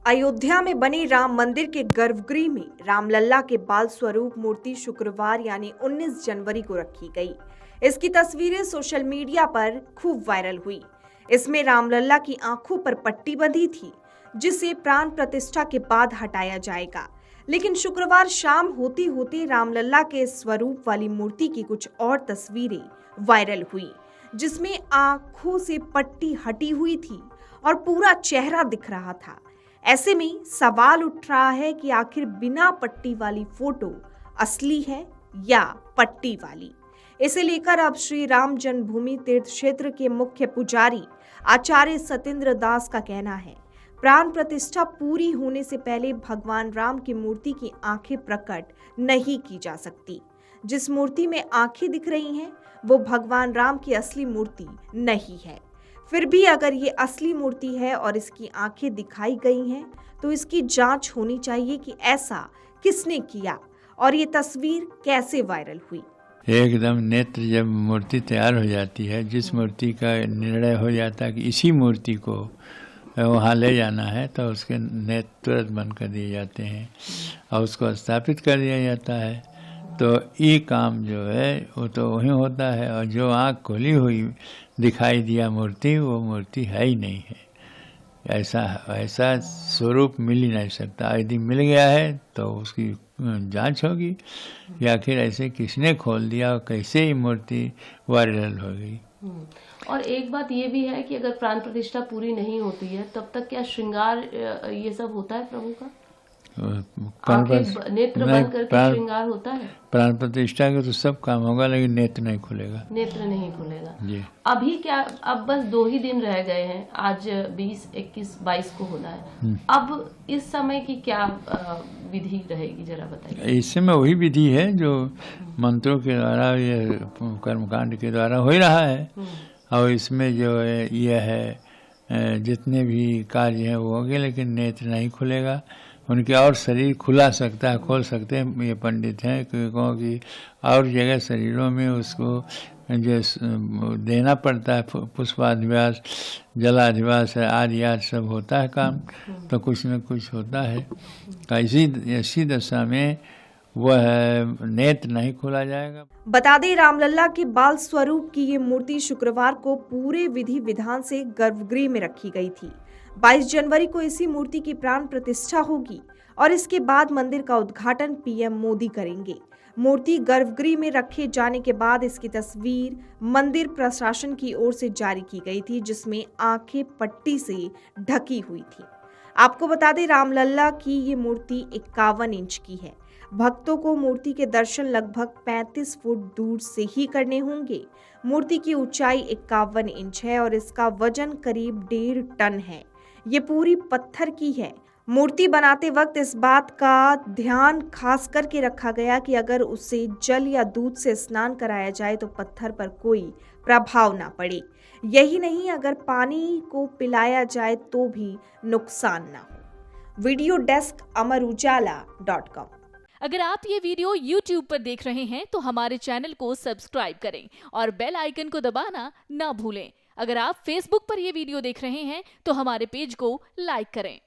अयोध्या में बने राम मंदिर के गर्भगृह में रामलला के बाल स्वरूप मूर्ति शुक्रवार यानी 19 जनवरी को रखी गई। इसकी तस्वीरें सोशल मीडिया पर खूब वायरल हुई। इसमें रामलला की आंखों पर पट्टी बंधी थी, जिसे प्राण प्रतिष्ठा के बाद हटाया जाएगा। लेकिन शुक्रवार शाम होते होते रामलला के स्वरूप वाली मूर्ति की कुछ और तस्वीरें वायरल हुई, जिसमें आंखों से पट्टी हटी हुई थी और पूरा चेहरा दिख रहा था। ऐसे में सवाल उठ रहा है कि आखिर बिना पट्टी वाली फोटो असली है या पट्टी वाली। इसे लेकर अब श्री राम जन्मभूमि तीर्थ क्षेत्र के मुख्य पुजारी आचार्य सत्येंद्र दास का कहना है, प्राण प्रतिष्ठा पूरी होने से पहले भगवान राम की मूर्ति की आंखें प्रकट नहीं की जा सकती। जिस मूर्ति में आंखें दिख रही हैं, वो भगवान राम की असली मूर्ति नहीं है। फिर भी अगर ये असली मूर्ति है और इसकी आंखें दिखाई गई हैं, तो इसकी जांच होनी चाहिए कि ऐसा किसने किया और ये तस्वीर कैसे वायरल हुई। एकदम नेत्र जब मूर्ति तैयार हो जाती है, जिस मूर्ति का निर्णय हो जाता है कि इसी मूर्ति को वहाँ ले जाना है, तो उसके नेत्र तुरंत बंद कर दिए जाते हैं और उसको स्थापित कर दिया जाता है। तो ये काम जो है वो तो वही होता है, और जो आँख खुली हुई दिखाई दिया मूर्ति, वो मूर्ति है ही नहीं है। ऐसा स्वरूप मिल ही नहीं सकता। यदि मिल गया है तो उसकी जांच होगी कि आखिर ऐसे किसने खोल दिया और कैसे ही मूर्ति वायरल हो गई। और एक बात ये भी है कि अगर प्राण प्रतिष्ठा पूरी नहीं होती है, तब तक क्या श्रृंगार ये सब होता है प्रभु का? नेत्र बंद करके श्रृंगार होता है। प्राण प्रतिष्ठा के तो सब काम होगा, लेकिन नेत्र नहीं खुलेगा। नेत्र नहीं खुलेगा जी। अभी क्या, अब बस 2 ही दिन रह गए हैं, आज 20, 21, 22 को होना है। अब इस समय की क्या विधि रहेगी, जरा बताइए। इस समय वही विधि है जो मंत्रों के द्वारा, ये कर्मकांड के द्वारा हो रहा है। और इसमें जो है यह है, जितने भी कार्य हैं वो होंगे, लेकिन नेत्र नहीं खुलेगा। उनके और शरीर खुला सकता है, खोल सकते हैं ये पंडित हैं, क्योंकि और जगह शरीरों में उसको जो देना पड़ता है, पुष्पाधिवास, जलाधिवास आदि सब होता है काम, तो कुछ न कुछ होता है। ऐसी दशा में वह नेत्र नहीं खोला जाएगा। बता दें, रामलला के बाल स्वरूप की ये मूर्ति शुक्रवार को पूरे विधि विधान से गर्भगृह में रखी गई थी। 22 जनवरी को इसी मूर्ति की प्राण प्रतिष्ठा होगी और इसके बाद मंदिर का उद्घाटन पीएम मोदी करेंगे। मूर्ति गर्भगृह में रखे जाने के बाद इसकी तस्वीर मंदिर प्रशासन की ओर से जारी की गई थी, जिसमें आंखें पट्टी से ढकी हुई थी। आपको बता दें, रामलला की ये मूर्ति 51 इंच की है। भक्तों को मूर्ति के दर्शन लगभग 35 फुट दूर से ही करने होंगे। मूर्ति की ऊंचाई 51 इंच है और इसका वजन करीब 1.5 टन है। ये पूरी पत्थर की है। मूर्ति बनाते वक्त इस बात का ध्यान खास करके रखा गया कि अगर उसे जल या दूध से स्नान कराया जाए तो पत्थर पर कोई प्रभाव ना पड़े। यही नहीं, अगर पानी को पिलाया जाए तो भी नुकसान ना हो। Video desk Amar Ujala dot com. अगर आप ये वीडियो YouTube पर देख रहे हैं तो हमारे चैनल को सब्सक्राइब करें और बेल आइकन को दबाना ना भूलें। अगर आप Facebook पर ये वीडियो देख रहे हैं तो हमारे पेज को लाइक करें।